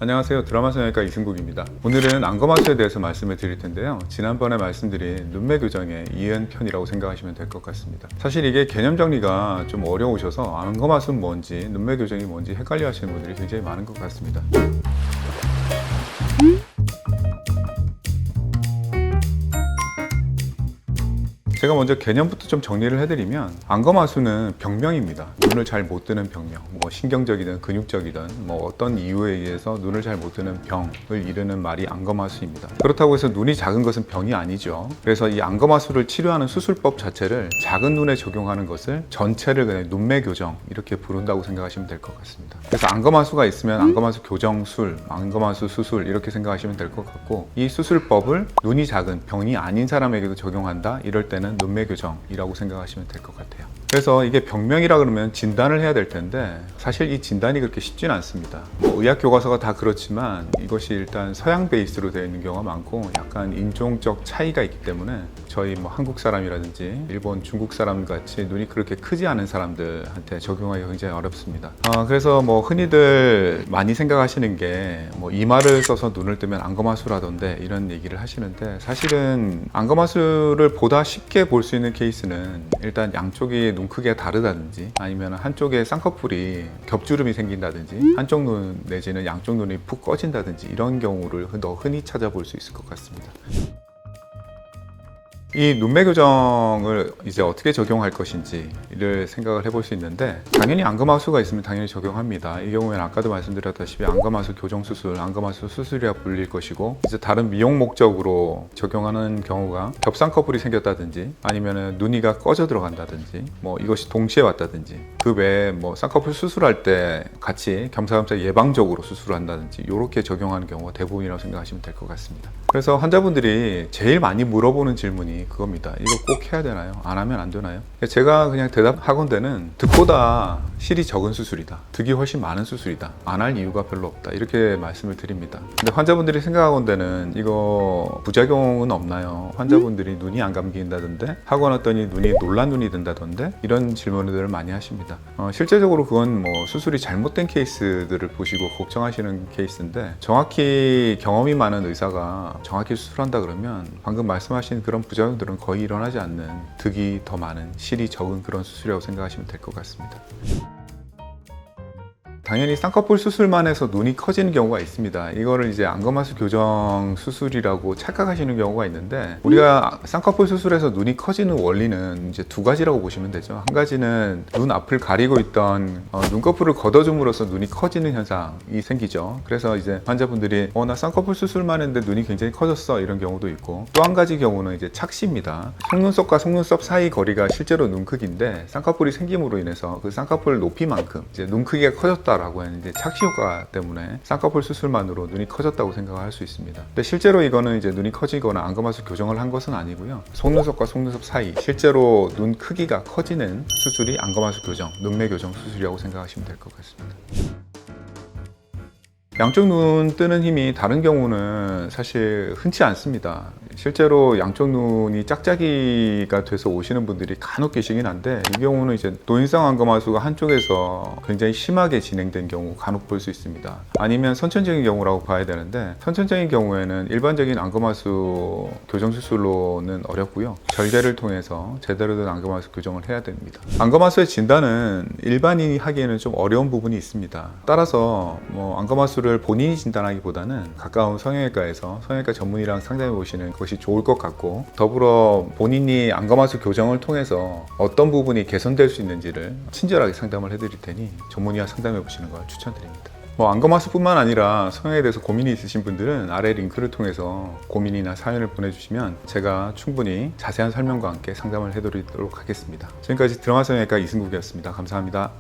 안녕하세요. 드라마 성형외과 이승국입니다. 오늘은 안검하수에 대해서 말씀을 드릴 텐데요. 지난번에 말씀드린 눈매 교정의 이은편이라고 생각하시면 될 것 같습니다. 사실 이게 개념 정리가 좀 어려우셔서 안검하수는 뭔지 눈매 교정이 뭔지 헷갈려 하시는 분들이 굉장히 많은 것 같습니다. 제가 먼저 개념부터 좀 정리를 해드리면 안검하수는 병명입니다. 눈을 잘 못 뜨는 병명, 뭐 신경적이든 근육적이든 뭐 어떤 이유에 의해서 눈을 잘 못 뜨는 병을 이르는 말이 안검하수입니다. 그렇다고 해서 눈이 작은 것은 병이 아니죠. 그래서 이 안검하수를 치료하는 수술법 자체를 작은 눈에 적용하는 것을 전체를 그냥 눈매 교정 이렇게 부른다고 생각하시면 될 것 같습니다. 그래서 안검하수가 있으면 안검하수 교정술, 안검하수 수술 이렇게 생각하시면 될 것 같고, 이 수술법을 눈이 작은 병이 아닌 사람에게도 적용한다 이럴 때는 눈매 교정이라고 생각하시면 될 것 같아요. 그래서 이게 병명이라 그러면 진단을 해야 될 텐데 사실 이 진단이 그렇게 쉽지는 않습니다. 의학 교과서가 다 그렇지만 이것이 일단 서양 베이스로 되어 있는 경우가 많고 약간 인종적 차이가 있기 때문에 저희 한국 사람이라든지 일본, 중국 사람 같이 눈이 그렇게 크지 않은 사람들한테 적용하기가 굉장히 어렵습니다. 그래서 흔히들 많이 생각하시는 게 이마를 써서 눈을 뜨면 안검하수라던데 이런 얘기를 하시는데, 사실은 안검하수를 보다 쉽게 볼 수 있는 케이스는 일단 양쪽이 눈 크기가 다르다든지 아니면 한쪽에 쌍꺼풀이 겹주름이 생긴다든지 한쪽 눈 내지는 양쪽 눈이 푹 꺼진다든지 이런 경우를 더 흔히 찾아볼 수 있을 것 같습니다. 이 눈매 교정을 이제 어떻게 적용할 것인지를 생각을 해볼 수 있는데, 당연히 안검하수가 있으면 당연히 적용합니다. 이 경우에는 아까도 말씀드렸다시피 안검하수 교정 수술, 안검하수 수술이라 불릴 것이고, 이제 다른 미용 목적으로 적용하는 경우가 겹쌍꺼풀이 생겼다든지 아니면은 눈이가 꺼져 들어간다든지 이것이 동시에 왔다든지, 그 외에 쌍꺼풀 수술할 때 같이 겸사겸사 예방적으로 수술을 한다든지 이렇게 적용하는 경우가 대부분이라고 생각하시면 될 것 같습니다. 그래서 환자분들이 제일 많이 물어보는 질문이 그겁니다. 이거 꼭 해야 되나요? 안 하면 안 되나요? 제가 그냥 대답하건대는 득보다 실이 적은 수술이다, 득이 훨씬 많은 수술이다, 안 할 이유가 별로 없다 이렇게 말씀을 드립니다. 근데 환자분들이 생각하건대는 이거 부작용은 없나요? 환자분들이 눈이 안 감긴다던데, 하고 났더니 눈이 놀란 눈이 든다던데 이런 질문들을 많이 하십니다. 실제적으로 그건 수술이 잘못된 케이스들을 보시고 걱정하시는 케이스인데, 정확히 경험이 많은 의사가 정확히 수술한다 그러면 방금 말씀하신 그런 부작용들은 거의 일어나지 않는, 득이 더 많은, 실이 적은 그런 수술이라고 생각하시면 될 것 같습니다. 당연히 쌍꺼풀 수술만 해서 눈이 커지는 경우가 있습니다. 이거를 이제 안검하수 교정 수술이라고 착각하시는 경우가 있는데, 우리가 쌍꺼풀 수술에서 눈이 커지는 원리는 이제 두 가지라고 보시면 되죠. 한 가지는 눈 앞을 가리고 있던 눈꺼풀을 걷어줌으로써 눈이 커지는 현상이 생기죠. 그래서 이제 환자분들이 나 쌍꺼풀 수술만 했는데 눈이 굉장히 커졌어 이런 경우도 있고, 또 한 가지 경우는 이제 착시입니다. 속눈썹과 속눈썹 사이 거리가 실제로 눈 크기인데 쌍꺼풀이 생김으로 인해서 그 쌍꺼풀 높이만큼 이제 눈 크기가 커졌다 라고 하는 착시 효과 때문에 쌍꺼풀 수술만으로 눈이 커졌다고 생각할 수 있습니다. 근데 실제로 이거는 이제 눈이 커지거나 안검하수 교정을 한 것은 아니고요. 속눈썹과 속눈썹 사이 실제로 눈 크기가 커지는 수술이 안검하수 교정, 눈매 교정 수술이라고 생각하시면 될 것 같습니다. 양쪽 눈 뜨는 힘이 다른 경우는 사실 흔치 않습니다. 실제로 양쪽 눈이 짝짝이가 돼서 오시는 분들이 간혹 계시긴 한데, 이 경우는 이제 노인성 안검하수가 한쪽에서 굉장히 심하게 진행된 경우 간혹 볼 수 있습니다. 아니면 선천적인 경우라고 봐야 되는데, 선천적인 경우에는 일반적인 안검하수 교정 수술로는 어렵고요. 절개를 통해서 제대로 된 안검하수 교정을 해야 됩니다. 안검하수의 진단은 일반인이 하기에는 좀 어려운 부분이 있습니다. 따라서 안검하수를 본인이 진단하기보다는 가까운 성형외과에서 성형외과 전문의랑 상담해 보시는 것이 좋을 것 같고, 더불어 본인이 안검하수 교정을 통해서 어떤 부분이 개선될 수 있는지를 친절하게 상담을 해드릴 테니 전문의와 상담해 보시는 걸 추천드립니다. 안검하수뿐만 아니라 성형에 대해서 고민이 있으신 분들은 아래 링크를 통해서 고민이나 사연을 보내주시면 제가 충분히 자세한 설명과 함께 상담을 해드리도록 하겠습니다. 지금까지 드라마 성형외과 이승국이었습니다. 감사합니다.